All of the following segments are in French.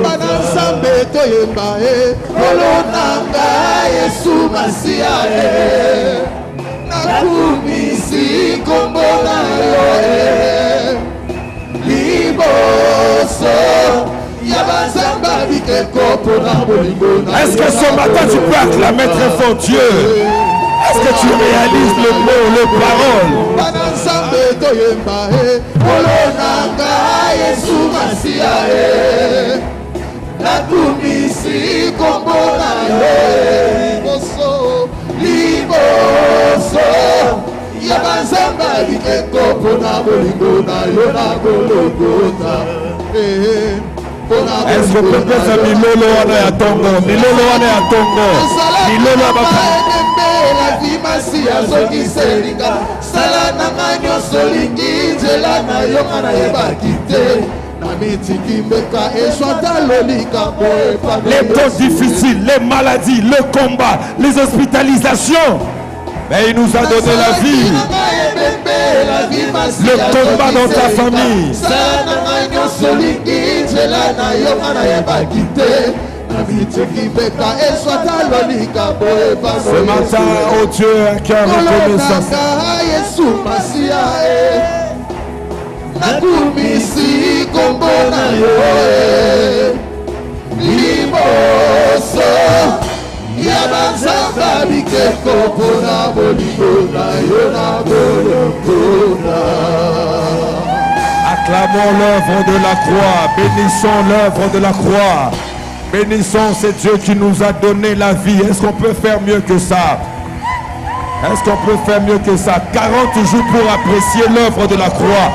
Bana Nzambe toyemba Kolo nanga Yesu Masia nakumisi kombo na yo liboso ya bazamba bikeko pona bolingo na. Est-ce que ce matin tu peux acclamer très fort Dieu? Est-ce que tu réalises le mot, les paroles? Bana Nzambe toyemba Kolo nanga Yesu Masia nakumisi kombo na yo liboso ya bazamba bikeko pona bolingo na yo na gologota. Est-ce que peut-être ça milolo wana ya tongo, milolo wana ya tongo, milolo bapa la vie masia soki selinga sala nanga nyonso lingi nzela na yo ngana yebaki te. Les temps difficiles, les maladies, le combat, les hospitalisations. Mais il nous a donné la vie. Le combat dans ta famille. Ce matin, oh Dieu, un cœur reconnaissant. nakumisi kombo na yo liboso ya banzamba bikeko pona bolingo na yo na golokona. Acclamons l'œuvre de la croix, bénissons l'œuvre de la croix, bénissons ce Dieu qui nous a donné la vie. Est-ce qu'on peut faire mieux que ça? Est-ce qu'on peut faire mieux que ça? 40 jours pour apprécier l'œuvre de la croix.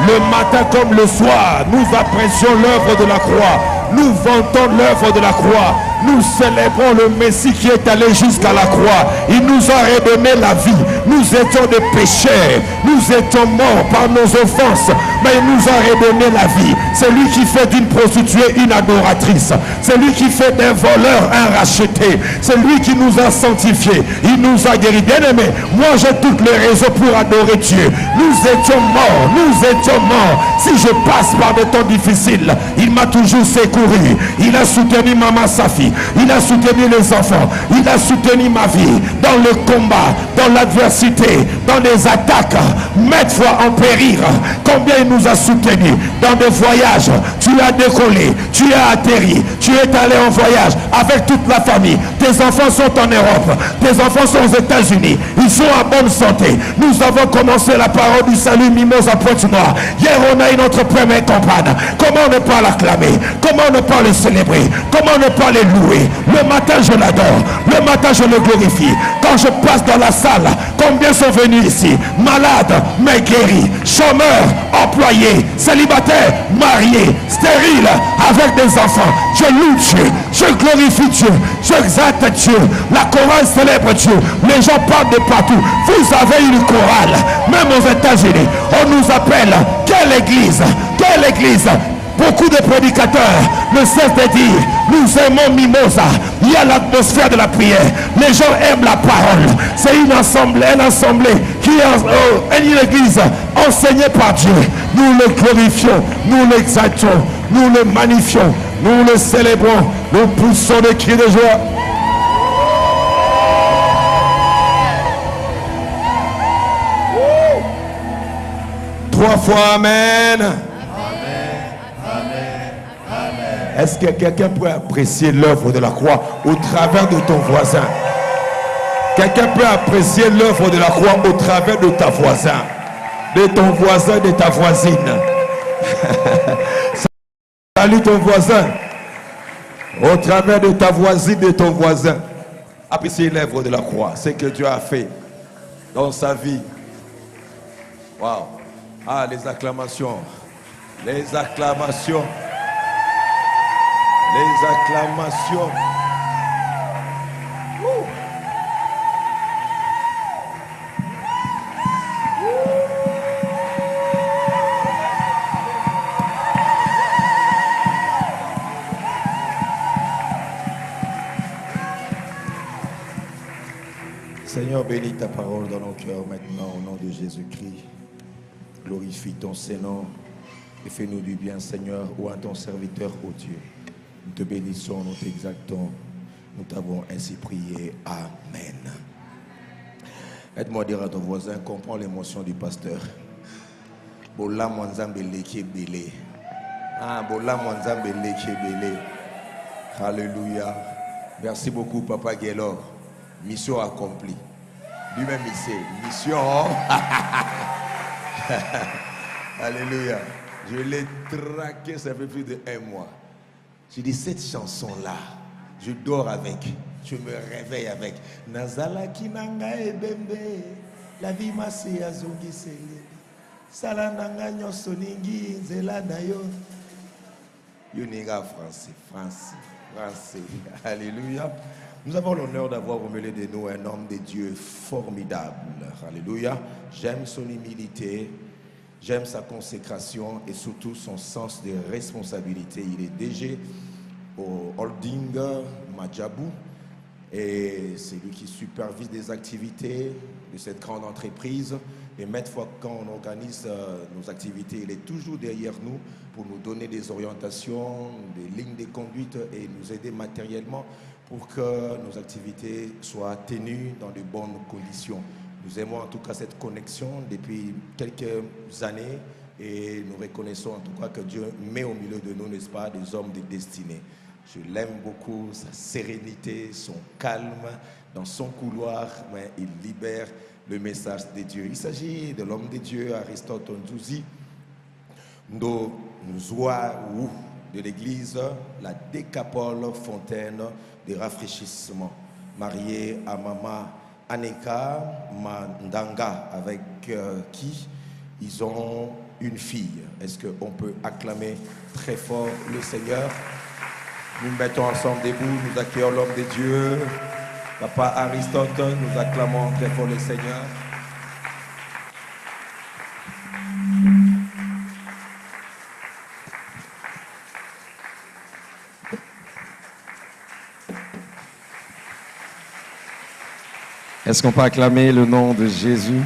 Le matin comme le soir, nous apprécions l'œuvre de la croix. Nous vantons l'œuvre de la croix. Nous célébrons le Messie qui est allé jusqu'à la croix. Il nous a redonné la vie. Nous étions des pécheurs. Nous étions morts par nos offenses. Mais il nous a redonné la vie. C'est lui qui fait d'une prostituée une adoratrice. C'est lui qui fait d'un voleur un racheté. C'est lui qui nous a sanctifiés. Il nous a guéris. Bien aimé, moi j'ai toutes les raisons pour adorer Dieu. Nous étions morts. Nous étions morts. Si je passe par des temps difficiles, il m'a toujours secouru. Il a soutenu Maman Safi. Il a soutenu les enfants. Il a soutenu ma vie dans le combat, dans l'adversité, dans les attaques, maintes fois en périr. Combien il nous a soutenus dans des voyages. Tu as décollé, tu as atterri, tu es allé en voyage avec toute la famille. Tes enfants sont en Europe, tes enfants sont aux États-Unis. Ils sont en bonne santé. Nous avons commencé la parole du salut Mimose à Pointe-Noire. Hier, on a eu notre première campagne. Comment ne pas l'acclamer? Comment ne pas le célébrer? Comment ne pas le louer? Le matin, je l'adore. Le matin, je le glorifie. Quand je passe dans la salle, combien sont venus ici? Malades, mais guéris. Chômeurs, employés, célibataires, mariés, stériles, avec des enfants. Je loue Dieu. Je glorifie Dieu. J'exalte Dieu. La chorale célèbre Dieu. Les gens parlent de partout. Vous avez une chorale. Même aux États-Unis, on nous appelle. Quelle église? Quelle église? Beaucoup de prédicateurs ne cessent de dire, nous aimons Mimosa. Il y a l'atmosphère de la prière. Les gens aiment la parole. C'est une assemblée qui est une église enseignée par Dieu. Nous le glorifions, nous l'exaltons, nous le magnifions, nous le célébrons, nous poussons des cris de joie. Trois fois Amen. Est-ce que quelqu'un peut apprécier l'œuvre de la croix au travers de ton voisin? Quelqu'un peut apprécier l'œuvre de la croix au travers de ta voisin, de ton voisin, de ta voisine. Salut ton voisin. Au travers de ta voisine, de ton voisin. Apprécier l'œuvre de la croix, ce que Dieu a fait dans sa vie. Waouh. Ah, les acclamations. Les acclamations. Les acclamations. Seigneur, bénis ta parole dans nos cœurs maintenant au nom de Jésus-Christ. Glorifie ton Saint-Nom. et fais-nous du bien, Seigneur, ou à ton serviteur, ô Dieu. Nous te bénissons, nous t'exaltons. Nous t'avons ainsi prié. Amen. Aide-moi à dire à ton voisin, comprends l'émotion du pasteur. Bola Mwanzambe leki belé. Ah, Bola Mwanzambe leki belé. Alléluia. Merci beaucoup, Papa Guélor. Mission accomplie. Lui-même, il sait. Mission. Alléluia. Je l'ai traqué, ça fait plus de 1 mois. J'ai dit, cette chanson-là, je dors avec. Je me réveille avec. Nazala kinanga ebembe. La vie m'a se azongi sele. Salananga nyonso ningi nzela na yo. Yoninga français. Alléluia. Nous avons l'honneur d'avoir au milieu de nous un homme de Dieu formidable. Alléluia. J'aime son humilité, j'aime sa consécration et surtout son sens de responsabilité. Il est DG au holding Madjabou et c'est lui qui supervise des activités de cette grande entreprise. Et maintes fois, quand on organise nos activités, il est toujours derrière nous pour nous donner des orientations, des lignes de conduite et nous aider matériellement pour que nos activités soient tenues dans de bonnes conditions. Nous aimons en tout cas cette connexion depuis quelques années et nous reconnaissons en tout cas que Dieu met au milieu de nous, n'est-ce pas, des hommes de destinée. Je l'aime beaucoup, sa sérénité, son calme dans son couloir, mais il libère le message de Dieu. Il s'agit de l'homme de Dieu, Aristote Ndouzi, de l'église, la Décapole Fontaine de rafraîchissement, marié à Maman Aneka Mandanga, avec qui ils ont une fille. Est-ce qu'on peut acclamer très fort le Seigneur? Nous mettons ensemble debout, nous accueillons l'homme de Dieu, Papa Aristote, nous acclamons très fort le Seigneur. Est-ce qu'on peut acclamer le nom de Jésus?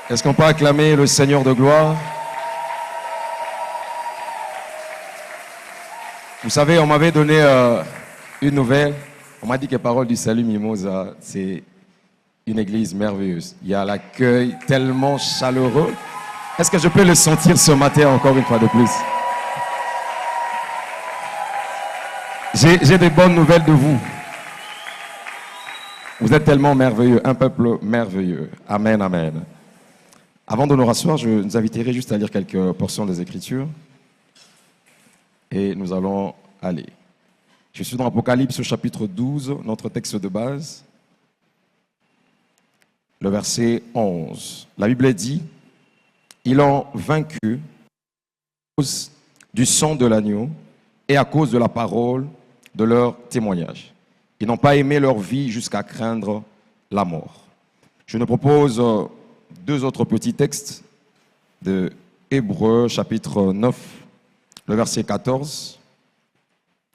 Est-ce qu'on peut acclamer le Seigneur de gloire? Vous savez, on m'avait donné une nouvelle. On m'a dit que Parole du Salut Mimosa, c'est une église merveilleuse. Il y a l'accueil tellement chaleureux. Est-ce que je peux le sentir ce matin encore une fois de plus? J'ai des bonnes nouvelles de vous. Vous êtes tellement merveilleux, un peuple merveilleux. Amen, amen. Avant de nous rasseoir, je nous inviterai juste à lire quelques portions des Écritures. Et nous allons aller. Je suis dans Apocalypse au chapitre 12, notre texte de base, le verset 11. La Bible dit, « Ils ont vaincu à cause du sang de l'agneau et à cause de la parole de leur témoignage. Ils n'ont pas aimé leur vie jusqu'à craindre la mort. » Je nous propose 2 autres petits textes de Hébreux, chapitre 9, le verset 14,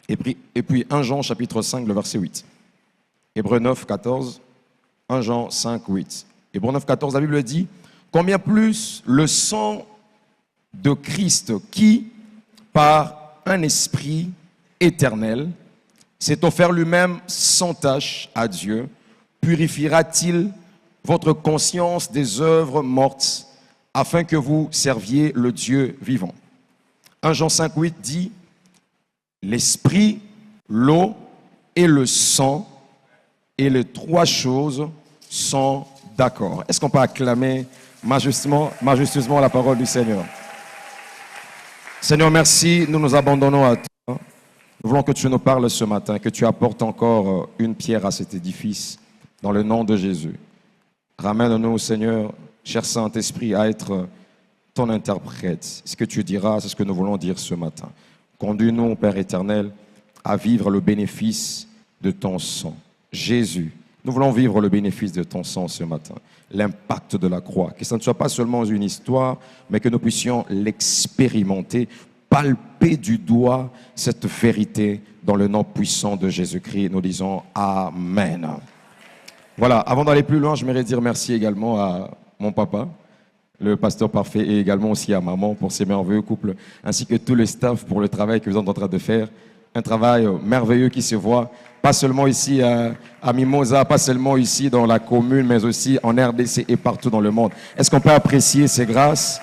et puis 1 Jean, chapitre 5, le verset 8. Hébreux 9, 14, 1 Jean 5, 8. Hébreux 9, 14, la Bible dit, « Combien plus le sang de Christ qui, par un esprit éternel, s'est offert lui-même sans tache à Dieu, purifiera-t-il votre conscience des œuvres mortes, afin que vous serviez le Dieu vivant. » 1 Jean 5, 8 dit, « L'esprit, l'eau et le sang, et les 3 choses sont d'accord. » Est-ce qu'on peut acclamer majestueusement la parole du Seigneur? Seigneur, merci, nous nous abandonnons à toi. Nous voulons que tu nous parles ce matin, que tu apportes encore une pierre à cet édifice, dans le nom de Jésus. Ramène-nous, Seigneur, cher Saint-Esprit, à être ton interprète. Ce que tu diras, c'est ce que nous voulons dire ce matin. Conduis-nous, Père éternel, à vivre le bénéfice de ton sang. Jésus, nous voulons vivre le bénéfice de ton sang ce matin. L'impact de la croix. Que ça ne soit pas seulement une histoire, mais que nous puissions l'expérimenter, palper du doigt cette vérité dans le nom puissant de Jésus-Christ. Nous disons Amen. Voilà, avant d'aller plus loin, je voudrais dire merci également à mon papa, le pasteur parfait et également aussi à maman pour ces merveilleux couples, ainsi que tout le staff pour le travail que vous êtes en train de faire. Un travail merveilleux qui se voit, pas seulement ici à Mimosa, pas seulement ici dans la commune, mais aussi en RDC et partout dans le monde. Est-ce qu'on peut apprécier ces grâces?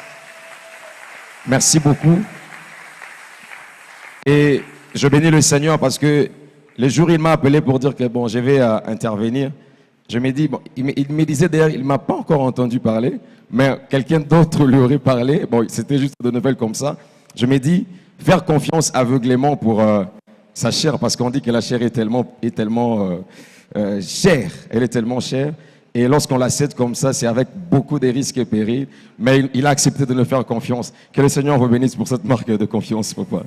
Merci beaucoup. Et je bénis le Seigneur parce que les jours il m'a appelé pour dire que bon, je vais intervenir. Je me dis, bon, il me disait d'ailleurs, il ne m'a pas encore entendu parler, mais quelqu'un d'autre lui aurait parlé. Bon, c'était juste de nouvelles comme ça. Je me dis, faire confiance aveuglément pour sa chair, parce qu'on dit que la chair est tellement chère. Elle est tellement chère. Et lorsqu'on la cède comme ça, c'est avec beaucoup de risques et périls. Mais il a accepté de nous faire confiance. Que le Seigneur vous bénisse pour cette marque de confiance, papa.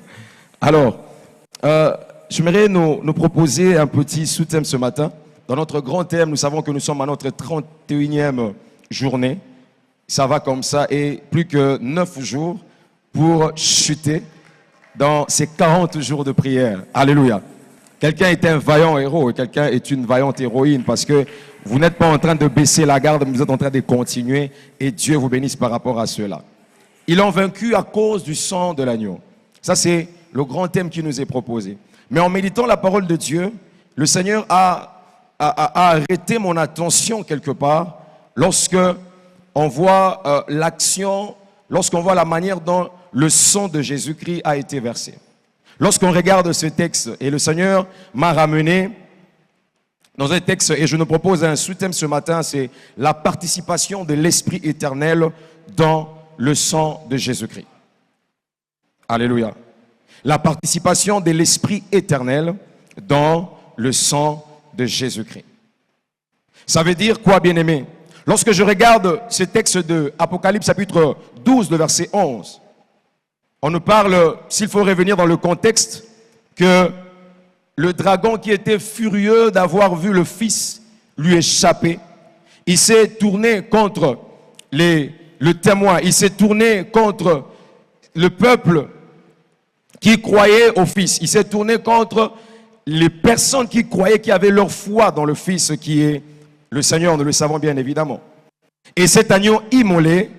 Alors, j'aimerais nous proposer un petit sous-thème ce matin. Dans notre grand thème, nous savons que nous sommes à notre 31e journée. Ça va comme ça et plus que 9 jours pour chuter dans ces 40 jours de prière. Alléluia. Quelqu'un est un vaillant héros et quelqu'un est une vaillante héroïne parce que vous n'êtes pas en train de baisser la garde, mais vous êtes en train de continuer et Dieu vous bénisse par rapport à cela. Ils l'ont vaincu à cause du sang de l'agneau. Ça, c'est le grand thème qui nous est proposé. Mais en méditant la parole de Dieu, le Seigneur a arrêté mon attention quelque part lorsque on voit l'action, lorsqu'on voit la manière dont le sang de Jésus-Christ a été versé. Lorsqu'on regarde ce texte, et le Seigneur m'a ramené dans un texte, et je nous propose un sous-thème ce matin, c'est la participation de l'Esprit éternel dans le sang de Jésus-Christ. Alléluia. La participation de l'Esprit éternel dans le sang de Jésus-Christ. Ça veut dire quoi, bien-aimé? Lorsque je regarde ce texte de Apocalypse chapitre 12, le verset 11, on nous parle, s'il faut revenir dans le contexte, que le dragon qui était furieux d'avoir vu le Fils lui échapper, il s'est tourné contre le témoin, il s'est tourné contre le peuple qui croyait au Fils, il s'est tourné contre les personnes qui croyaient, qui avaient leur foi dans le Fils qui est le Seigneur, nous le savons bien évidemment. Et cet agneau immolé,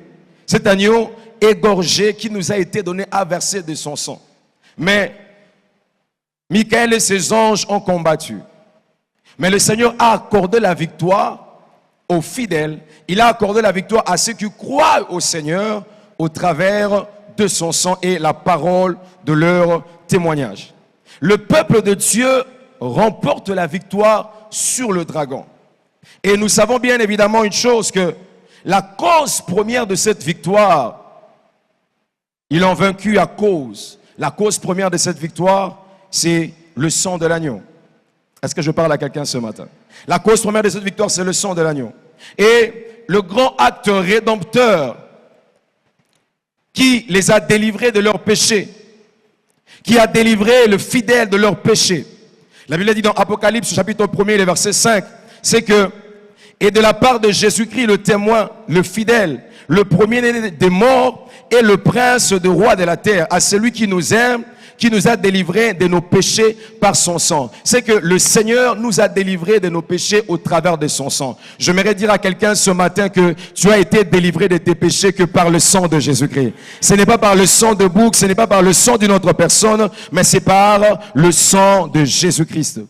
cet agneau égorgé qui nous a été donné à verser de son sang. Mais Michael et ses anges ont combattu. Mais le Seigneur a accordé la victoire aux fidèles. Il a accordé la victoire à ceux qui croient au Seigneur au travers de son sang et la parole de leur témoignage. Le peuple de Dieu remporte la victoire sur le dragon. Et nous savons bien évidemment une chose, que la cause première de cette victoire, ils l'ont vaincu à cause. La cause première de cette victoire, c'est le sang de l'agneau. Est-ce que je parle à quelqu'un ce matin? La cause première de cette victoire, c'est le sang de l'agneau. Et le grand acte rédempteur qui les a délivrés de leurs péchés, qui a délivré le fidèle de leurs péchés. La Bible dit dans Apocalypse chapitre 1er, le verset 5, c'est que, et de la part de Jésus-Christ, le témoin, le fidèle, le premier-né des morts et le prince de roi de la terre, à celui qui nous aime, qui nous a délivrés de nos péchés par son sang. C'est que le Seigneur nous a délivrés de nos péchés au travers de son sang. J'aimerais dire à quelqu'un ce matin que tu as été délivré de tes péchés que par le sang de Jésus-Christ. Ce n'est pas par le sang de bouc, ce n'est pas par le sang d'une autre personne, mais c'est par le sang de Jésus-Christ.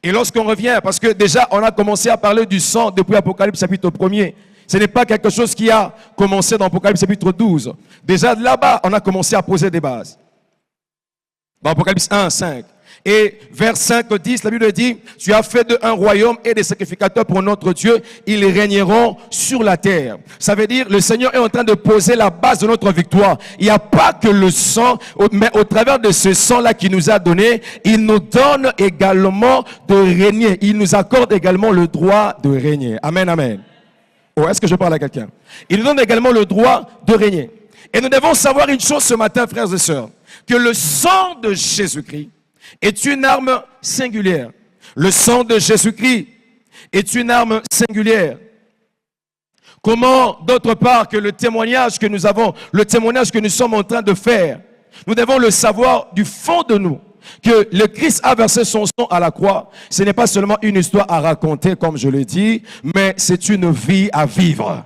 Et lorsqu'on revient, parce que déjà on a commencé à parler du sang depuis Apocalypse chapitre 1er. Ce n'est pas quelque chose qui a commencé dans Apocalypse chapitre 12. Déjà de là-bas, on a commencé à poser des bases. Dans Apocalypse 1, 5. Et vers 5, 10, la Bible dit, tu as fait d'eux un royaume et des sacrificateurs pour notre Dieu, ils régneront sur la terre. Ça veut dire, le Seigneur est en train de poser la base de notre victoire. Il n'y a pas que le sang, mais au travers de ce sang-là qu'il nous a donné, il nous donne également de régner. Il nous accorde également le droit de régner. Amen, amen. Oh, est-ce que je parle à quelqu'un? Il nous donne également le droit de régner. Et nous devons savoir une chose ce matin, frères et sœurs, que le sang de Jésus-Christ est une arme singulière. Le sang de Jésus-Christ est une arme singulière. Comment, d'autre part, que le témoignage que nous avons, le témoignage que nous sommes en train de faire, nous devons le savoir du fond de nous, que le Christ a versé son sang à la croix. Ce n'est pas seulement une histoire à raconter, comme je l'ai dit, mais c'est une vie à vivre.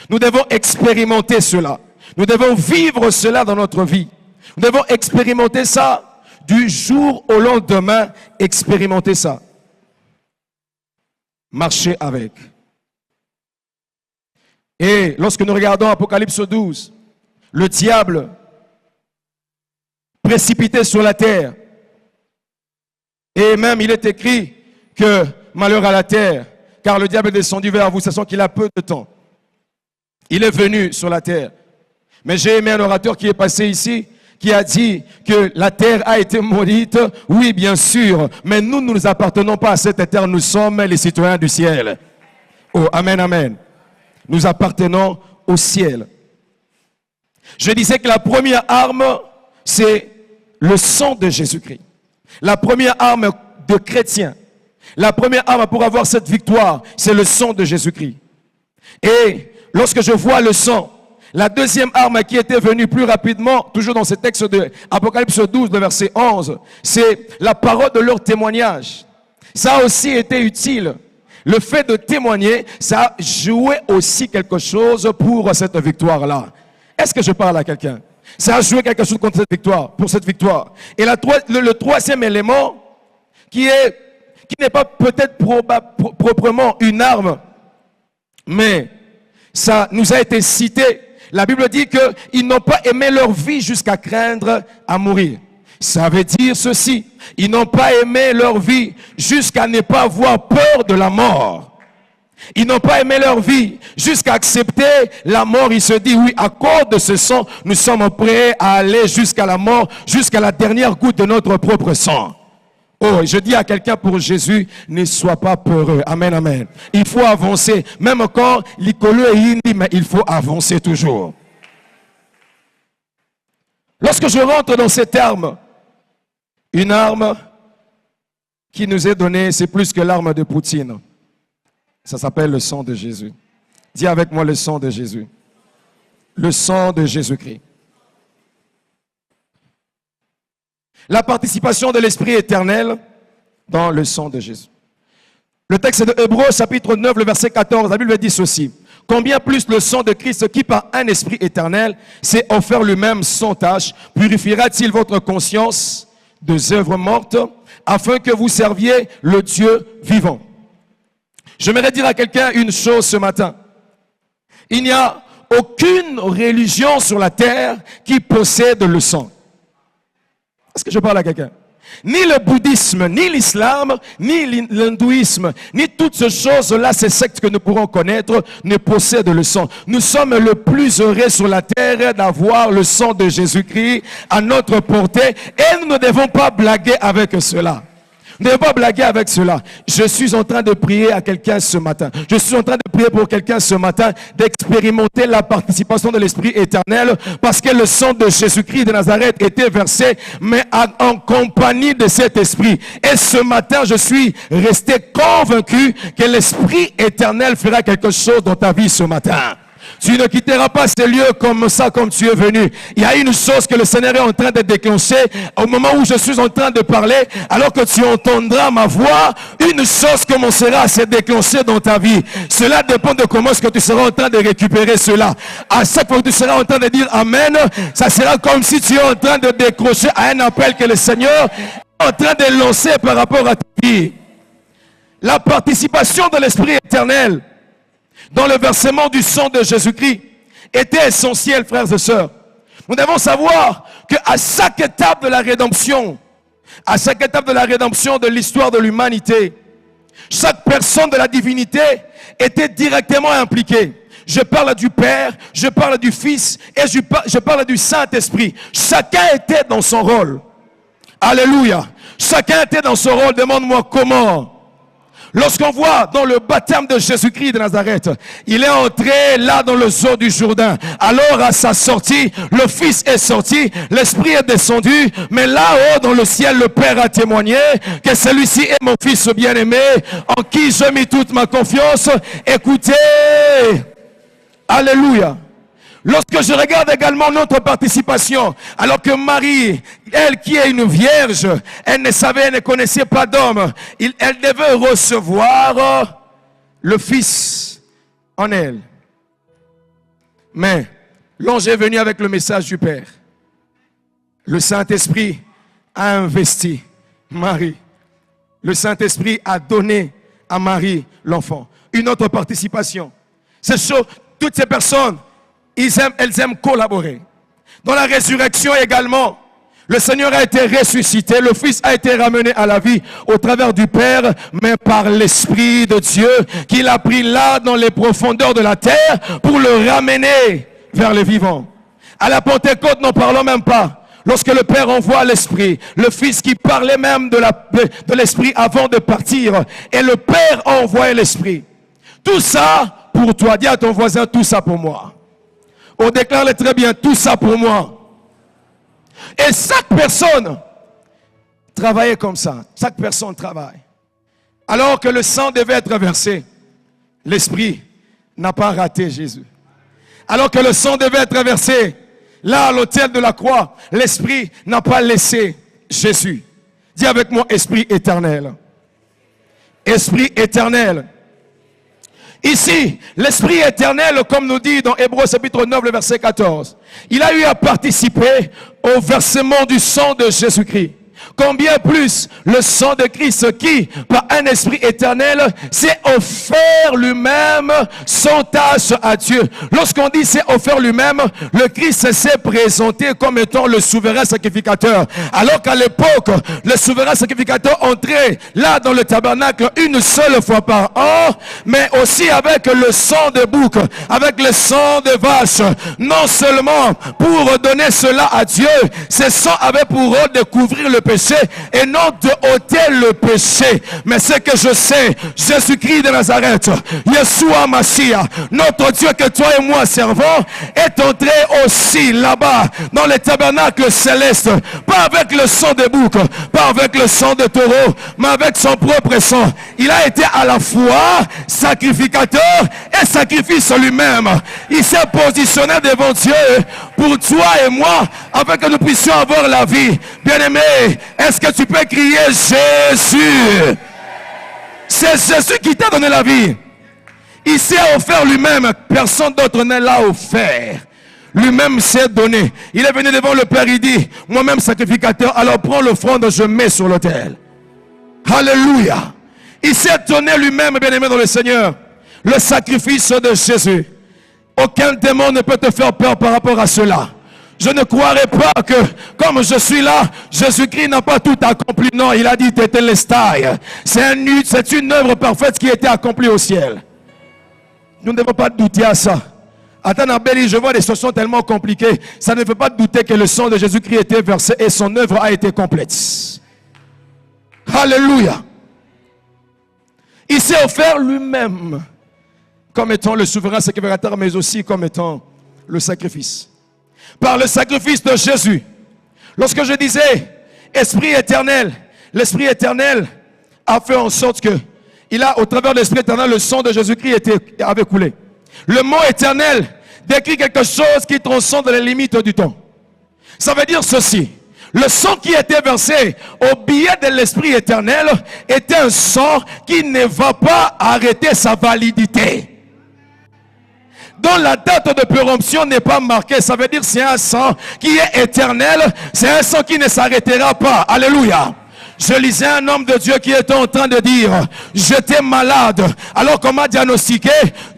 Nous devons expérimenter cela. Nous devons vivre cela dans notre vie. Nous devons expérimenter ça du jour au lendemain. Expérimenter ça. Marcher avec. Et lorsque nous regardons Apocalypse 12, le diable précipité sur la terre. Et même il est écrit que malheur à la terre, car le diable est descendu vers vous, sachant qu'il a peu de temps. Il est venu sur la terre. Mais j'ai aimé un orateur qui est passé ici, qui a dit que la terre a été maudite. Oui, bien sûr, mais nous ne nous appartenons pas à cette terre, nous sommes les citoyens du ciel. Oh, amen, amen. Nous appartenons au ciel. Je disais que la première arme, c'est le sang de Jésus-Christ. La première arme de chrétien, la première arme pour avoir cette victoire, c'est le sang de Jésus-Christ. Et lorsque je vois le sang, la deuxième arme qui était venue plus rapidement, toujours dans ce texte de Apocalypse 12, le verset 11, c'est la parole de leur témoignage. Ça a aussi été utile. Le fait de témoigner, ça a joué aussi quelque chose pour cette victoire-là. Est-ce que je parle à quelqu'un? Ça a joué quelque chose contre cette victoire, pour cette victoire. Et le troisième élément, qui n'est pas peut-être proprement une arme, mais ça nous a été cité. La Bible dit qu'ils n'ont pas aimé leur vie jusqu'à craindre à mourir. Ça veut dire ceci. Ils n'ont pas aimé leur vie jusqu'à ne pas avoir peur de la mort. Ils n'ont pas aimé leur vie jusqu'à accepter la mort. Ils se disent, oui, à cause de ce sang, nous sommes prêts à aller jusqu'à la mort, jusqu'à la dernière goutte de notre propre sang. Oh, je dis à quelqu'un pour Jésus, ne sois pas peureux. Amen, amen. Il faut avancer. Même quand l'icolo est indi, mais il faut avancer toujours. Lorsque je rentre dans cette arme, une arme qui nous est donnée, c'est plus que l'arme de Poutine. Ça s'appelle le sang de Jésus. Dis avec moi le sang de Jésus. Le sang de Jésus-Christ. La participation de l'Esprit éternel dans le sang de Jésus. Le texte de Hébreux, chapitre 9, le verset 14, la Bible dit ceci. Combien plus le sang de Christ qui par un Esprit éternel s'est offert lui-même sans tâche, purifiera-t-il votre conscience des œuvres mortes, afin que vous serviez le Dieu vivant. J'aimerais dire à quelqu'un une chose ce matin. Il n'y a aucune religion sur la terre qui possède le sang. Est-ce que je parle à quelqu'un? Ni le bouddhisme, ni l'islam, ni l'hindouisme, ni toutes ces choses-là, ces sectes que nous pourrons connaître, ne possèdent le sang. Nous sommes le plus heureux sur la terre d'avoir le sang de Jésus-Christ à notre portée et nous ne devons pas blaguer avec cela. Ne pas blaguer avec cela. Je suis en train de prier à quelqu'un ce matin. Je suis en train de prier pour quelqu'un ce matin d'expérimenter la participation de l'Esprit éternel parce que le sang de Jésus-Christ de Nazareth était versé, mais en compagnie de cet Esprit. Et ce matin, je suis resté convaincu que l'Esprit éternel fera quelque chose dans ta vie ce matin. Tu ne quitteras pas ces lieux comme ça, comme tu es venu. Il y a une chose que le Seigneur est en train de déclencher au moment où je suis en train de parler. Alors que tu entendras ma voix, une chose commencera à se déclencher dans ta vie. Cela dépend de comment est-ce que tu seras en train de récupérer cela. À chaque fois que tu seras en train de dire Amen, ça sera comme si tu es en train de décrocher à un appel que le Seigneur est en train de lancer par rapport à ta vie. La participation de l'Esprit éternel dans le versement du sang de Jésus-Christ était essentiel, frères et sœurs. Nous devons savoir qu'à chaque étape de la rédemption, à chaque étape de la rédemption de l'histoire de l'humanité, chaque personne de la divinité était directement impliquée. Je parle du Père, je parle du Fils et je parle du Saint-Esprit. Chacun était dans son rôle. Alléluia. Chacun était dans son rôle. Demande-moi comment. Lorsqu'on voit dans le baptême de Jésus-Christ de Nazareth, il est entré là dans le eaux du Jourdain. Alors à sa sortie, le Fils est sorti, l'Esprit est descendu, mais là-haut dans le ciel, le Père a témoigné que celui-ci est mon Fils bien-aimé, en qui je mis toute ma confiance. Écoutez, alléluia. Lorsque je regarde également notre participation, alors que Marie, elle qui est une vierge, elle ne savait, elle ne connaissait pas d'homme, elle devait recevoir le Fils en elle. Mais l'ange est venu avec le message du Père. Le Saint-Esprit a investi Marie. Le Saint-Esprit a donné à Marie l'enfant. Une autre participation. C'est sûr, toutes ces personnes, elles aiment collaborer. Dans la résurrection également, le Seigneur a été ressuscité, le Fils a été ramené à la vie au travers du Père, mais par l'Esprit de Dieu qu'il a pris là dans les profondeurs de la terre pour le ramener vers les vivants. À la Pentecôte, n'en parlons même pas. Lorsque le Père envoie l'Esprit, le Fils qui parlait même de l'Esprit avant de partir, et le Père a envoyé l'Esprit. Tout ça pour toi. Dis à ton voisin, tout ça pour moi. On déclare très bien, tout ça pour moi. Et chaque personne travaillait comme ça. Chaque personne travaille. Alors que le sang devait être versé, l'Esprit n'a pas raté Jésus. Alors que le sang devait être versé, là à l'autel de la croix, l'Esprit n'a pas laissé Jésus. Dis avec moi, Esprit éternel. Esprit éternel. Ici, l'Esprit éternel, comme nous dit dans Hébreux chapitre 9, le verset 14, il a eu à participer au versement du sang de Jésus-Christ. Combien plus le sang de Christ qui, par un esprit éternel, s'est offert lui-même sans tâche à Dieu. Lorsqu'on dit s'est offert lui-même, le Christ s'est présenté comme étant le souverain sacrificateur. Alors qu'à l'époque, le souverain sacrificateur entrait là dans le tabernacle une seule fois par an, mais aussi avec le sang de bouc, avec le sang de vache. Non seulement pour donner cela à Dieu, ce sang avait pour rôle de couvrir le péché et non de ôter le péché. Mais ce que je sais, Jésus-Christ de Nazareth, Yeshua Mashiach, notre Dieu que toi et moi servons, est entré aussi là-bas dans les tabernacles célestes, pas avec le sang de bouc, pas avec le sang de taureau, mais avec son propre sang. Il a été à la fois sacrificateur et sacrifice lui-même. Il s'est positionné devant Dieu pour toi et moi, afin que nous puissions avoir la vie. Bien-aimé, est-ce que tu peux crier Jésus? C'est Jésus qui t'a donné la vie. Il s'est offert lui-même. Personne d'autre ne l'a offert. Lui-même s'est donné. Il est venu devant le Père, il dit, moi-même sacrificateur, alors prends l'offrande, je mets sur l'autel. Alléluia. Il s'est donné lui-même, bien-aimé dans le Seigneur, le sacrifice de Jésus. Aucun démon ne peut te faire peur par rapport à cela. Je ne croirais pas que, comme je suis là, Jésus-Christ n'a pas tout accompli. Non, il a dit Tetelestai. C'est une œuvre parfaite qui a été accomplie au ciel. Nous ne devons pas douter à ça. Attends, Abeli, je vois des situations tellement compliquées. Ça ne veut pas douter que le sang de Jésus-Christ était versé et son œuvre a été complète. Alléluia. Il s'est offert lui-même comme étant le souverain sacrificateur, mais aussi comme étant le sacrifice. Par le sacrifice de Jésus. Lorsque je disais Esprit éternel, l'Esprit éternel a fait en sorte que il a, au travers de l'Esprit éternel, le sang de Jésus-Christ avait coulé. Le mot éternel décrit quelque chose qui transcende les limites du temps. Ça veut dire ceci. Le sang qui était versé au billet de l'Esprit éternel était un sang qui ne va pas arrêter sa validité. Dont la date de péremption n'est pas marquée. Ça veut dire que c'est un sang qui est éternel. C'est un sang qui ne s'arrêtera pas. Alléluia. Je lisais un homme de Dieu qui était en train de dire, j'étais malade. Alors qu'on m'a diagnostiqué,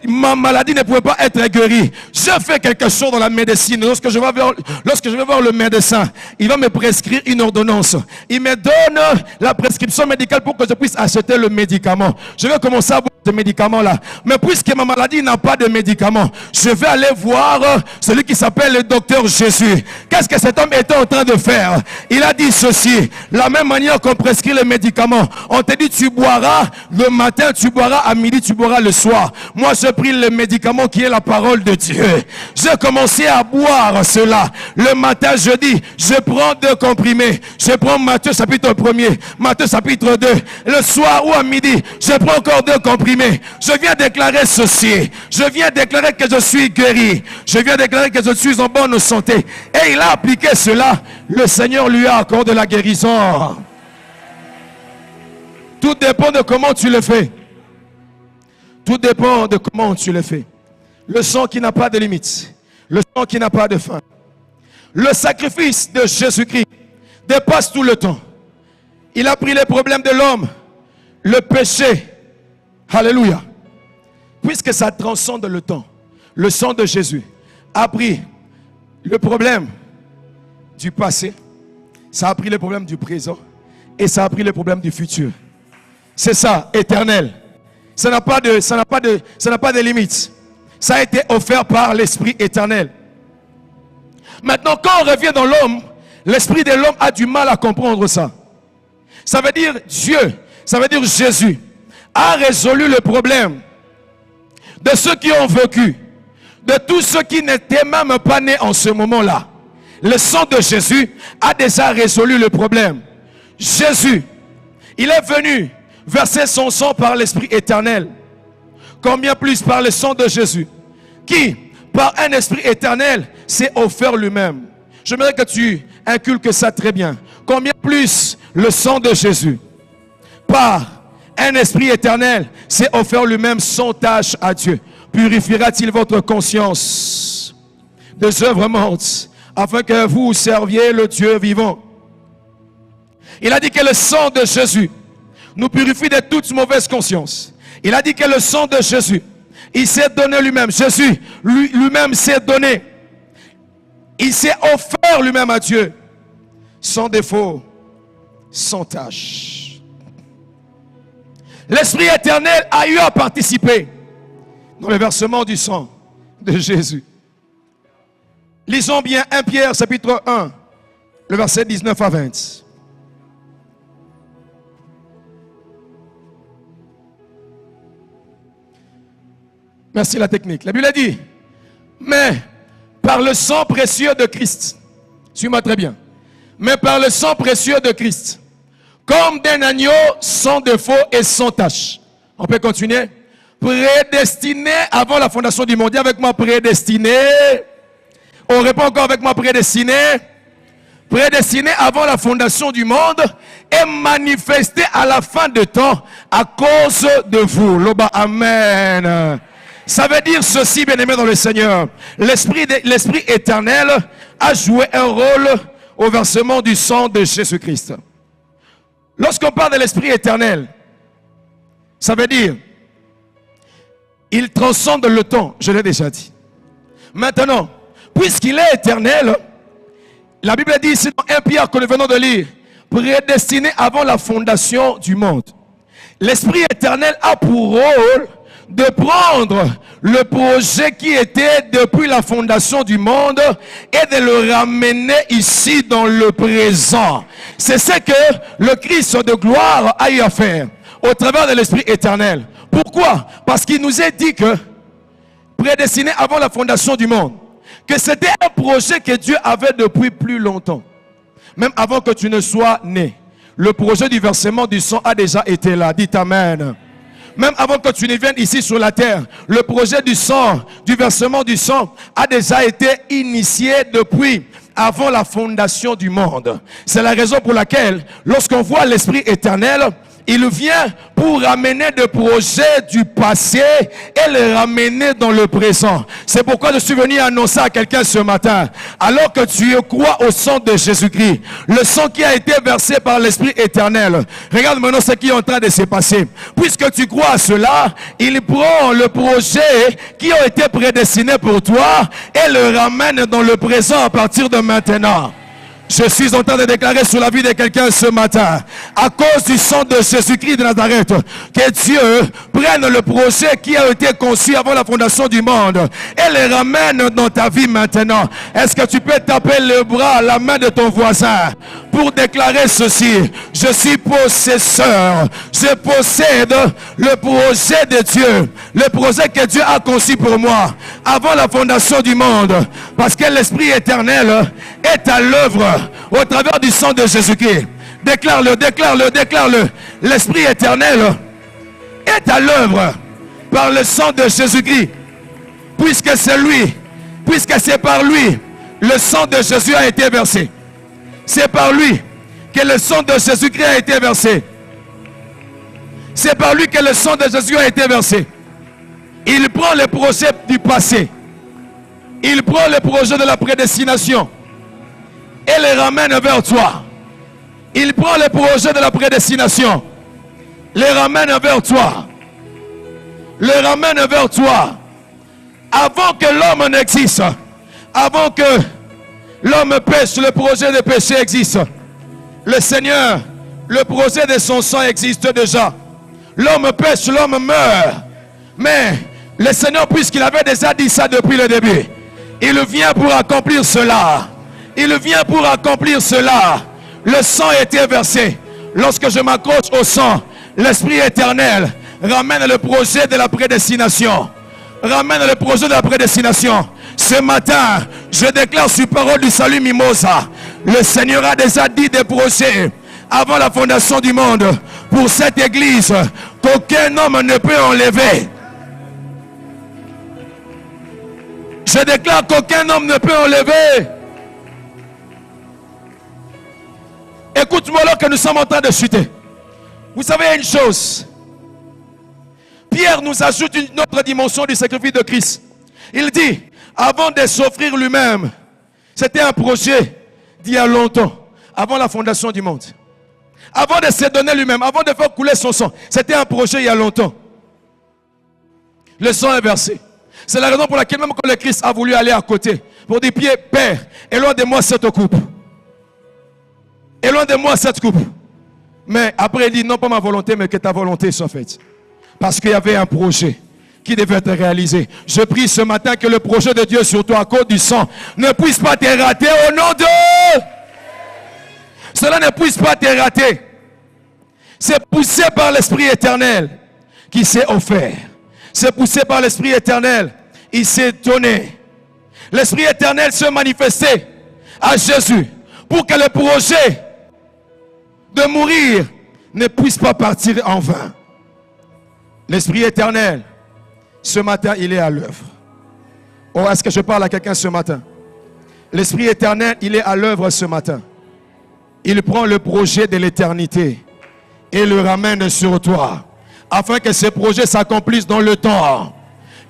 ma maladie ne pouvait pas être guérie. Je fais quelque chose dans la médecine. Lorsque je vais voir le médecin, il va me prescrire une ordonnance. Il me donne la prescription médicale pour que je puisse acheter le médicament. Je vais commencer à avoir ce médicament-là. Mais puisque ma maladie n'a pas de médicament, je vais aller voir celui qui s'appelle le docteur Jésus. Qu'est-ce que cet homme était en train de faire? Il a dit ceci, la même manière qu'on prescrit les médicaments. On te dit tu boiras le matin, tu boiras à midi, tu boiras le soir. Moi j'ai pris le médicament qui est la parole de Dieu. J'ai commencé à boire cela. Le matin je dis, je prends 2 comprimés. Je prends Matthieu chapitre 1er, Matthieu chapitre 2. Le soir ou à midi, je prends encore 2 comprimés. Je viens déclarer ceci. Je viens déclarer que je suis guéri. Je viens déclarer que je suis en bonne santé. Et il a appliqué cela. Le Seigneur lui a accordé la guérison. Tout dépend de comment tu le fais. Tout dépend de comment tu le fais. Le sang qui n'a pas de limite. Le sang qui n'a pas de fin. Le sacrifice de Jésus-Christ dépasse tout le temps. Il a pris les problèmes de l'homme, le péché. Alléluia. Puisque ça transcende le temps, le sang de Jésus a pris le problème du passé, ça a pris le problème du présent et ça a pris le problème du futur. C'est ça, éternel. Ça n'a pas de limite. Ça a été offert par l'Esprit éternel. Maintenant, quand on revient dans l'homme, l'esprit de l'homme a du mal à comprendre ça. Ça veut dire Dieu, ça veut dire Jésus a résolu le problème de ceux qui ont vécu, de tous ceux qui n'étaient même pas nés en ce moment-là. Le sang de Jésus a déjà résolu le problème. Jésus, il est venu verser son sang par l'Esprit éternel. Combien plus par le sang de Jésus, qui, par un Esprit éternel, s'est offert lui-même. J'aimerais que tu inculques ça très bien. Combien plus le sang de Jésus, par un Esprit éternel, s'est offert lui-même sans tâche à Dieu. Purifiera-t-il votre conscience des œuvres mortes, afin que vous serviez le Dieu vivant? Il a dit que le sang de Jésus nous purifie de toute mauvaise conscience. Il a dit que le sang de Jésus, il s'est donné lui-même. Jésus lui-même s'est donné. Il s'est offert lui-même à Dieu, sans défaut, sans tâche. L'Esprit éternel a eu à participer dans le versement du sang de Jésus. Lisons bien 1 Pierre chapitre 1, le verset 19 à 20. Merci la technique. La Bible a dit, mais par le sang précieux de Christ, suis-moi très bien, mais par le sang précieux de Christ, comme d'un agneau sans défaut et sans tache. On peut continuer. Prédestiné avant la fondation du monde. Dis avec moi, prédestiné. On répond encore avec moi, prédestiné. Prédestiné avant la fondation du monde et manifesté à la fin de temps à cause de vous. Loba, amen. Ça veut dire ceci, bien-aimé dans le Seigneur. L'Esprit éternel a joué un rôle au versement du sang de Jésus-Christ. Lorsqu'on parle de l'Esprit éternel, ça veut dire il transcende le temps, je l'ai déjà dit. Maintenant, puisqu'il est éternel, la Bible dit ici dans 1 Pierre que nous venons de lire, prédestiné avant la fondation du monde. L'Esprit éternel a pour rôle de prendre le projet qui était depuis la fondation du monde et de le ramener ici dans le présent. C'est ce que le Christ de gloire a eu à faire au travers de l'Esprit éternel. Pourquoi? Parce qu'il nous est dit que, prédestiné avant la fondation du monde, que c'était un projet que Dieu avait depuis plus longtemps. Même avant que tu ne sois né. Le projet du versement du sang a déjà été là. Dites amen. Même avant que tu ne viennes ici sur la terre, le projet du sang, du versement du sang, a déjà été initié depuis avant la fondation du monde. C'est la raison pour laquelle, lorsqu'on voit l'Esprit éternel, il vient pour ramener des projets du passé et les ramener dans le présent. C'est pourquoi je suis venu annoncer à quelqu'un ce matin, alors que tu crois au sang de Jésus-Christ, le sang qui a été versé par l'Esprit éternel. Regarde maintenant ce qui est en train de se passer. Puisque tu crois à cela, il prend le projet qui a été prédestiné pour toi et le ramène dans le présent à partir de maintenant. Je suis en train de déclarer sur la vie de quelqu'un ce matin, à cause du sang de Jésus-Christ de Nazareth, que Dieu prenne le projet qui a été conçu avant la fondation du monde et le ramène dans ta vie maintenant. Est-ce que tu peux taper le bras, la main de ton voisin pour déclarer ceci? Je suis possesseur, je possède le projet de Dieu, le projet que Dieu a conçu pour moi avant la fondation du monde, parce que l'Esprit éternel est à l'œuvre au travers du sang de Jésus-Christ. Déclare-le, déclare-le, déclare-le. L'Esprit éternel est à l'œuvre par le sang de Jésus-Christ. Puisque c'est lui, puisque c'est par lui, le sang de Jésus a été versé. C'est par lui que le sang de Jésus-Christ a été versé. C'est par lui que le sang de Jésus a été versé. Il prend les projets du passé Il prend le projet de la prédestination et les ramène vers toi. Il prend le projet de la prédestination, les ramène vers toi. Les ramène vers toi. Avant que l'homme n'existe, avant que l'homme pêche, le projet de péché existe. Le Seigneur, le projet de son sang existe déjà. L'homme pêche, l'homme meurt. Mais le Seigneur, puisqu'il avait déjà dit ça depuis le début, il vient pour accomplir cela. Il vient pour accomplir cela. Le sang a été versé. Lorsque je m'accroche au sang, l'Esprit éternel ramène le projet de la prédestination. Ramène le projet de la prédestination. Ce matin, je déclare sur parole du salut Mimosa, le Seigneur a déjà dit des projets avant la fondation du monde pour cette église qu'aucun homme ne peut enlever. Je déclare qu'aucun homme ne peut enlever. Écoute-moi là que nous sommes en train de chuter. Vous savez une chose, Pierre nous ajoute une autre dimension du sacrifice de Christ. Il dit, avant de s'offrir lui-même, c'était un projet d'il y a longtemps, avant la fondation du monde. Avant de se donner lui-même, avant de faire couler son sang, c'était un projet il y a longtemps. Le sang est versé. C'est la raison pour laquelle même quand le Christ a voulu aller à côté, pour dire, Père, éloigne de moi cette coupe. Éloigne de moi cette coupe. Mais après il dit, non pas ma volonté, mais que ta volonté soit faite. Parce qu'il y avait un projet qui devait être réalisé. Je prie ce matin que le projet de Dieu sur toi à cause du sang ne puisse pas te rater au nom de... Cela ne puisse pas te rater. C'est poussé par l'Esprit éternel qui s'est offert. C'est poussé par l'Esprit éternel. Il s'est donné. L'Esprit éternel se manifestait à Jésus pour que le projet de mourir ne puisse pas partir en vain. L'Esprit éternel, ce matin, il est à l'œuvre. Oh, est-ce que je parle à quelqu'un ce matin? L'Esprit éternel, il est à l'œuvre ce matin. Il prend le projet de l'éternité et le ramène sur toi, afin que ce projet s'accomplisse dans le temps.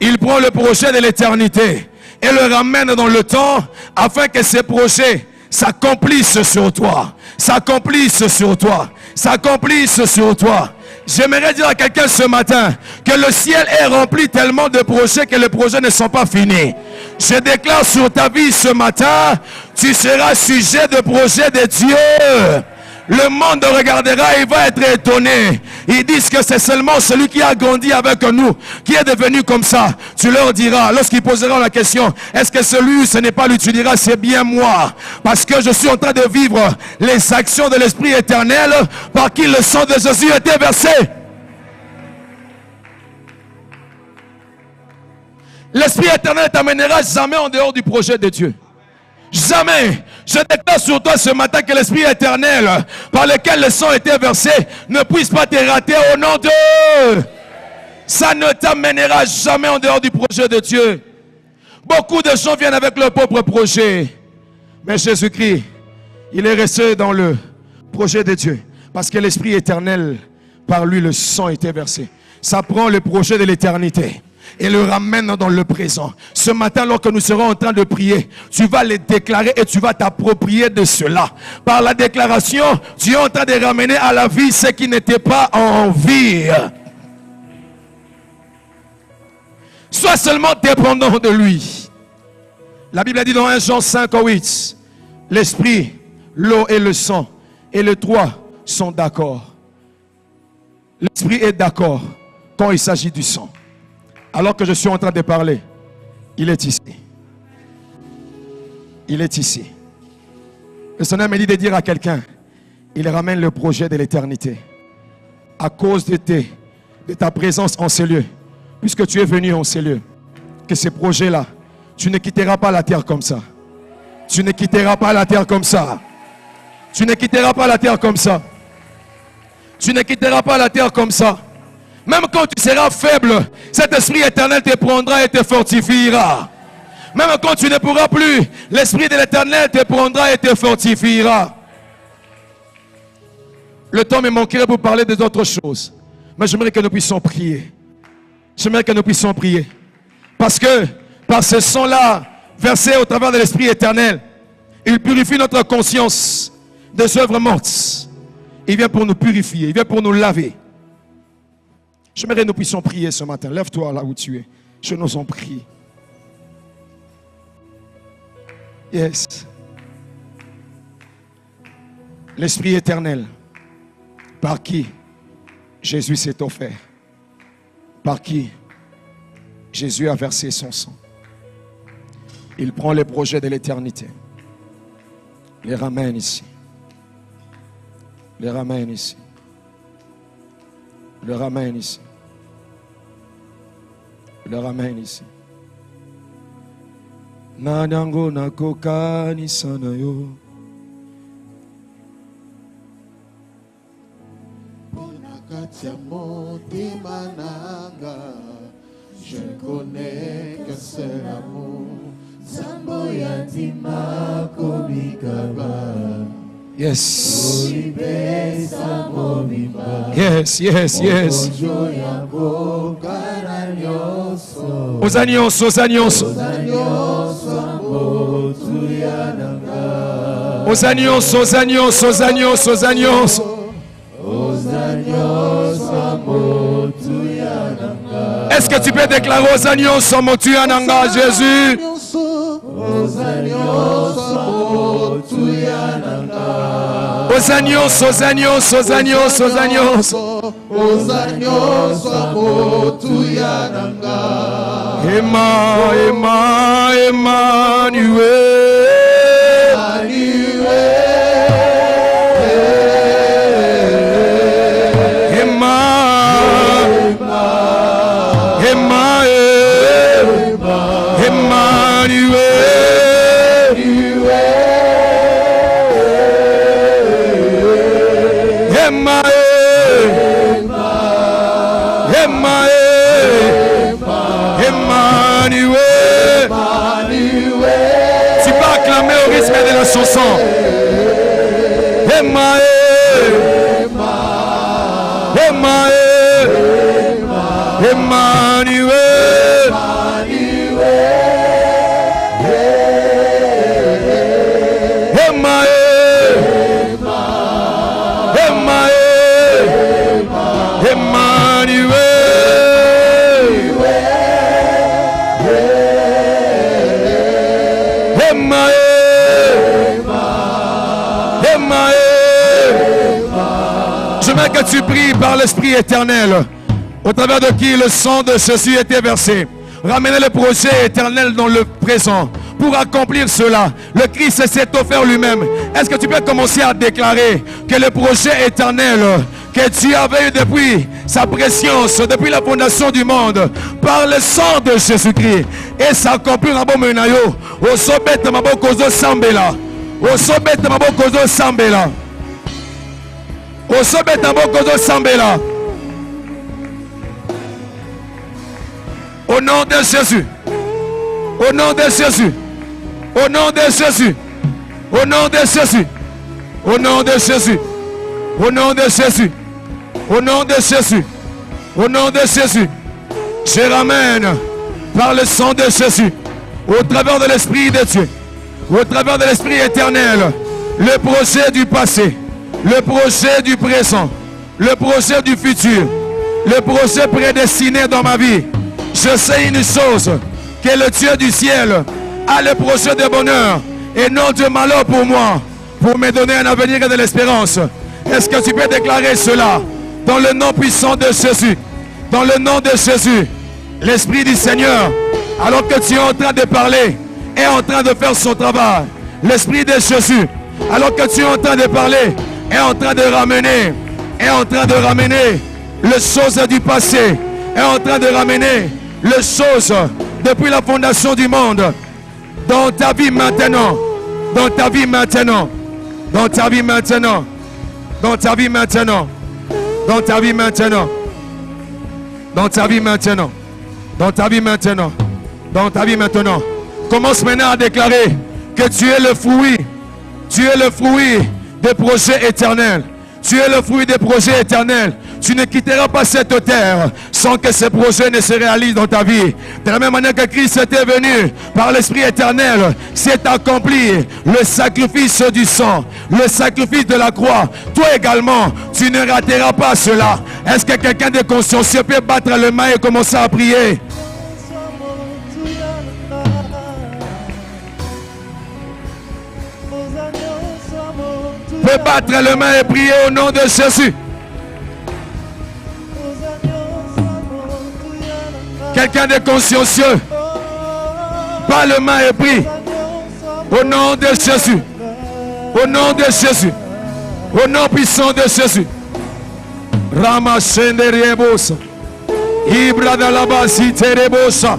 Il prend le projet de l'éternité et le ramène dans le temps, afin que ce projet s'accomplisse sur toi, s'accomplisse sur toi, s'accomplisse sur toi. J'aimerais dire à quelqu'un ce matin que le ciel est rempli tellement de projets que les projets ne sont pas finis. Je déclare sur ta vie ce matin, tu seras sujet de projets de Dieu. Le monde regardera et va être étonné. Ils disent que c'est seulement celui qui a grandi avec nous qui est devenu comme ça. Tu leur diras, lorsqu'ils poseront la question, est-ce que celui, ce n'est pas lui? Tu diras, c'est bien moi. Parce que je suis en train de vivre les actions de l'Esprit éternel par qui le sang de Jésus a été versé. L'Esprit éternel ne t'amènera jamais en dehors du projet de Dieu. Jamais. Je déclare sur toi ce matin que l'Esprit éternel par lequel le sang a été versé ne puisse pas te rater au nom de... Ça ne t'amènera jamais en dehors du projet de Dieu. Beaucoup de gens viennent avec leur propre projet. Mais Jésus-Christ, il est resté dans le projet de Dieu. Parce que l'Esprit éternel, par lui, le sang a été versé. Ça prend le projet de l'éternité et le ramène dans le présent. Ce matin, lorsque nous serons en train de prier, tu vas les déclarer et tu vas t'approprier de cela. Par la déclaration, tu es en train de ramener à la vie ce qui n'était pas en vie. Sois seulement dépendant de lui. La Bible a dit dans 1 Jean 5:8, l'esprit, l'eau et le sang, et les trois sont d'accord. L'esprit est d'accord quand il s'agit du sang. Alors que je suis en train de parler, il est ici. Il est ici. Le Seigneur me dit de dire à quelqu'un, il ramène le projet de l'éternité. À cause de ta présence en ces lieux, puisque tu es venu en ces lieux, que ces projets-là, tu ne quitteras pas la terre comme ça. Tu ne quitteras pas la terre comme ça. Tu ne quitteras pas la terre comme ça. Tu ne quitteras pas la terre comme ça. Même quand tu seras faible, cet esprit éternel te prendra et te fortifiera. Même quand tu ne pourras plus, l'esprit de l'éternel te prendra et te fortifiera. Le temps me manquerait pour parler des autres choses. Mais j'aimerais que nous puissions prier. J'aimerais que nous puissions prier. Parce que par ce sang-là versé au travers de l'Esprit éternel. Il purifie notre conscience des œuvres mortes. Il vient pour nous purifier, il vient pour nous laver. J'aimerais que nous puissions prier ce matin. Lève-toi là où tu es. Je nous en prie. Yes. L'Esprit éternel, par qui Jésus s'est offert, par qui Jésus a versé son sang. Il prend les projets de l'éternité, les ramène ici, les ramène ici, le ramène ici, le ramène ici. Nanango nakoka ni sanayo. Je connais que c'est l'amour. Samboya Tima Komikaba. Yes. Yes, yes, yes. Aux alliances, aux alliances. Aux alliances, aux alliances, aux alliances, aux alliances. Est-ce que tu peux déclarer aux alliances en Motuyananga, Jésus? Aux alliances, aux alliances, aux alliances, aux alliances, aux alliances. Aux alliances, Motuyananga. Emmanuel. Tu peux acclamer au rythme de la chanson. Je veux que tu pries par l'Esprit éternel, au travers de qui le sang de Jésus était versé. Ramenez le projet éternel dans le présent. Pour accomplir cela, le Christ s'est offert lui-même. Est-ce que tu peux commencer à déclarer que le projet éternel que Dieu avait eu depuis sa préscience, depuis la fondation du monde, par le sang de Jésus-Christ, et s'accomplir en bon menayo, au sommet de Mabokozo Sambela, au sommet de Mabokozo Sambela, au sommet de Mabokozo Sambela, au nom de Jésus, au nom de Jésus, au nom de Jésus, au nom de Jésus, au nom de Jésus, au nom de Jésus, au nom de Jésus, au nom de Jésus, je ramène par le sang de Jésus, au travers de l'Esprit de Dieu, au travers de l'Esprit éternel, le projet du passé, le projet du présent, le projet du futur, le projet prédestiné dans ma vie. Je sais une chose, que le Dieu du ciel a le projet de bonheur et non de malheur pour moi, pour me donner un avenir et de l'espérance. Est-ce que tu peux déclarer cela dans le nom puissant de Jésus? Dans le nom de Jésus, l'Esprit du Seigneur, alors que tu es en train de parler, est en train de faire son travail. L'Esprit de Jésus, alors que tu es en train de parler, est en train de ramener, les choses du passé, est en train de ramener les choses depuis la fondation du monde, dans ta vie maintenant, dans ta vie maintenant, dans ta vie maintenant, dans ta vie maintenant, dans ta vie maintenant, dans ta vie maintenant, dans ta vie maintenant, dans ta vie maintenant. Commence maintenant à déclarer que tu es le fruit des projets éternels. Tu es le fruit des projets éternels. Tu ne quitteras pas cette terre sans que ces projets ne se réalisent dans ta vie. De la même manière que Christ était venu par l'Esprit éternel, c'est accompli le sacrifice du sang, le sacrifice de la croix. Toi également, tu ne rateras pas cela. Est-ce que quelqu'un de consciencieux peut battre les mains et commencer à prier? Peut battre les mains et prier au nom de Jésus. Quelqu'un de consciencieux, bat les mains et prie au nom de Jésus. Au nom de Jésus. Au nom puissant de Jésus. Ramashende Rebosa. Ibra de la Basite Rebosa.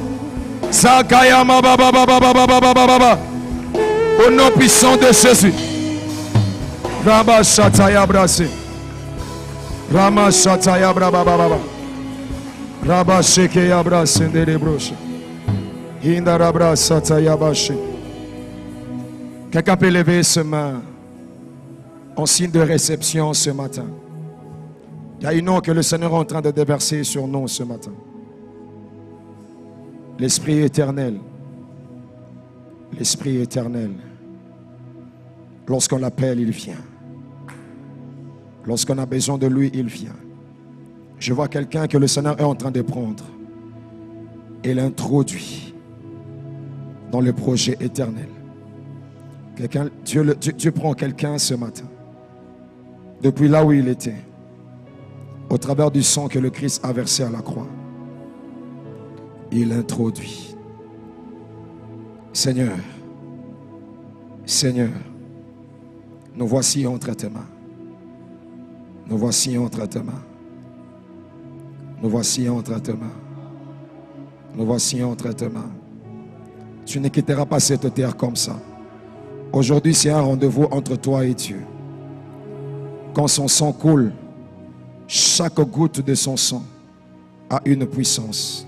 Sakayama Baba Baba Baba Baba Baba. Au nom puissant de Jésus. Rabashataya Brase. Ramashataya Baba Baba. Rabasheke Brase Nderebroche. Indarabra Sataya Bashe. Quelqu'un peut lever ses mains en signe de réception ce matin. Il y a une eau que le Seigneur est en train de déverser sur nous ce matin. L'Esprit éternel. L'Esprit éternel. Lorsqu'on l'appelle, il vient. Lorsqu'on a besoin de lui, il vient. Je vois quelqu'un que le Seigneur est en train de prendre et l'introduit dans le projet éternel. Dieu prend quelqu'un ce matin, depuis là où il était, au travers du sang que le Christ a versé à la croix. Il introduit. Seigneur, Seigneur, nous voici entre tes mains. Nous voici entre tes mains. Nous voici entre tes mains. Nous voici entre tes mains. Tu ne quitteras pas cette terre comme ça. Aujourd'hui, c'est un rendez-vous entre toi et Dieu. Quand son sang coule, chaque goutte de son sang a une puissance.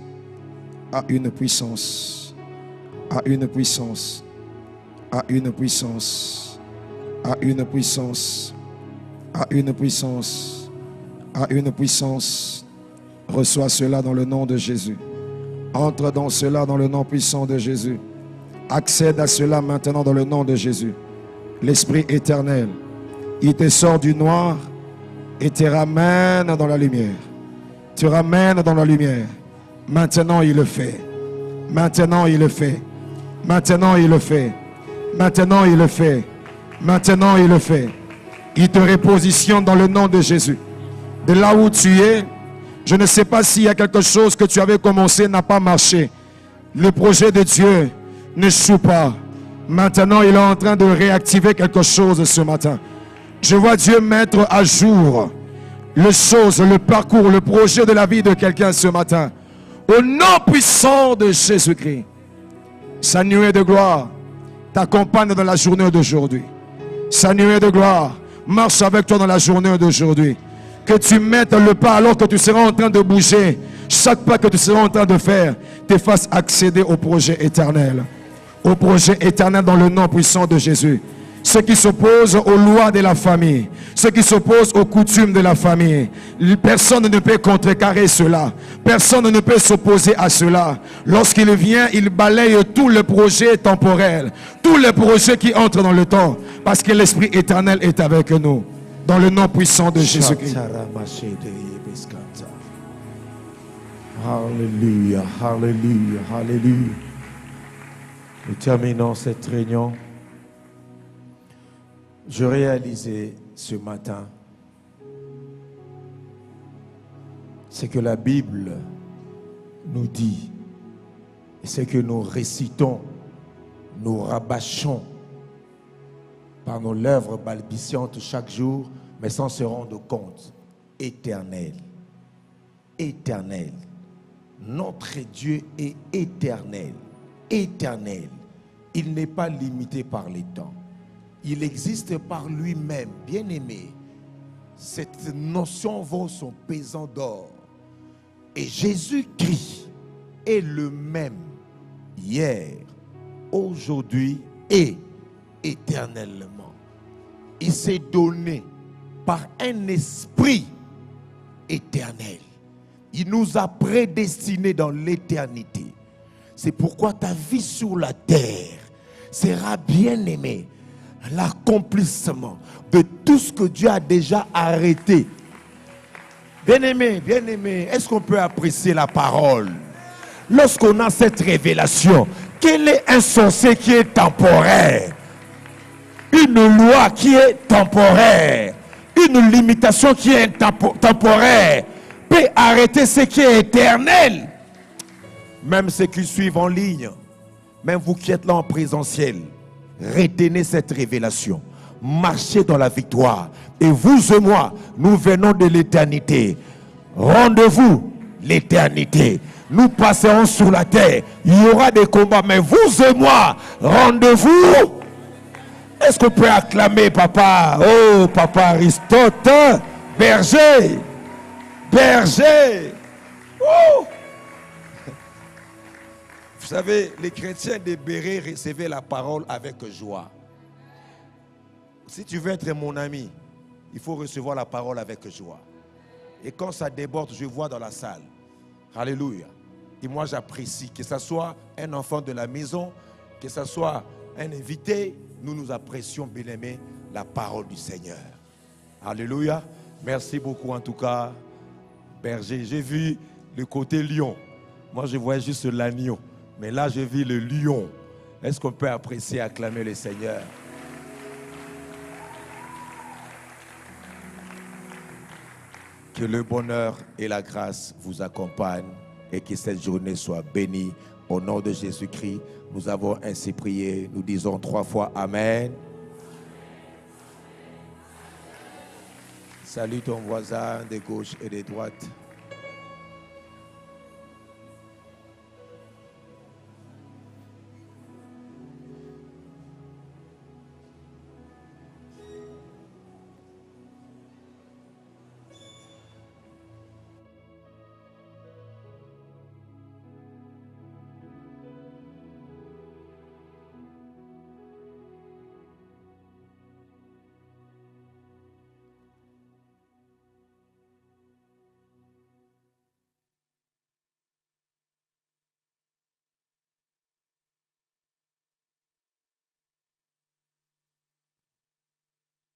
A une puissance. A une puissance. A une puissance. A une puissance. A une puissance. A une puissance. Reçois cela dans le nom de Jésus. Entre dans cela dans le nom puissant de Jésus. Accède à cela maintenant dans le nom de Jésus. L'Esprit éternel, il te sort du noir et te ramène dans la lumière. Tu ramènes dans la lumière. Maintenant il le fait. Maintenant il le fait. Maintenant il le fait. Maintenant il le fait. Maintenant il le fait. Il te repositionne dans le nom de Jésus. De là où tu es, je ne sais pas s'il y a quelque chose que tu avais commencé n'a pas marché. Le projet de Dieu n'échoue pas. Maintenant, il est en train de réactiver quelque chose ce matin. Je vois Dieu mettre à jour les choses, le parcours, le projet de la vie de quelqu'un ce matin. Au nom puissant de Jésus-Christ. Sa nuée de gloire t'accompagne dans la journée d'aujourd'hui. Sa nuée de gloire marche avec toi dans la journée d'aujourd'hui. Que tu mettes le pas alors que tu seras en train de bouger. Chaque pas que tu seras en train de faire te fasse accéder au projet éternel. Au projet éternel dans le nom puissant de Jésus. Ceux qui s'opposent aux lois de la famille, ceux qui s'opposent aux coutumes de la famille, personne ne peut contrecarrer cela. Personne ne peut s'opposer à cela. Lorsqu'il vient, il balaye tous les projets temporels, tous les projets qui entrent dans le temps, parce que l'Esprit éternel est avec nous. Dans le nom puissant de Jésus-Christ. Alléluia, alléluia, alléluia. Nous terminons cette réunion. Je réalisais ce matin ce que la Bible nous dit et ce que nous récitons, nous rabâchons par nos lèvres balbutiantes chaque jour, mais sans se rendre compte. Éternel, éternel. Notre Dieu est éternel, éternel. Il n'est pas limité par les temps. Il existe par lui-même, bien-aimé. Cette notion vaut son pesant d'or. Et Jésus-Christ est le même hier, aujourd'hui et éternellement. Il s'est donné par un esprit éternel. Il nous a prédestinés dans l'éternité. C'est pourquoi ta vie sur la terre sera bien aimée. L'accomplissement de tout ce que Dieu a déjà arrêté. Bien aimé, est-ce qu'on peut apprécier la parole? Lorsqu'on a cette révélation, quel est insensé qui est temporaire? Une loi qui est temporaire, une limitation qui est temporaire peut arrêter ce qui est éternel. Même ceux qui suivent en ligne, même vous qui êtes là en présentiel, retenez cette révélation. Marchez dans la victoire. Et vous et moi, nous venons de l'éternité. Rendez-vous l'éternité. Nous passerons sur la terre. Il y aura des combats. Mais vous et moi, rendez-vous. Est-ce qu'on peut acclamer papa? Oh, papa Aristote. Berger. Berger. Oh. Vous savez, les chrétiens de Béret recevaient la parole avec joie. Si tu veux être mon ami, il faut recevoir la parole avec joie. Et quand ça déborde, je vois dans la salle. Alléluia. Et moi, j'apprécie que ce soit un enfant de la maison, que ce soit un invité, nous apprécions, bien-aimés, la parole du Seigneur. Alléluia. Merci beaucoup en tout cas, berger. J'ai vu le côté lion. Moi, je voyais juste l'agneau. Mais là, j'ai vu le lion. Est-ce qu'on peut apprécier, acclamer le Seigneur? Que le bonheur et la grâce vous accompagnent et que cette journée soit bénie. Au nom de Jésus-Christ, nous avons ainsi prié. Nous disons 3 fois Amen. Salue ton voisin de gauche et de droite.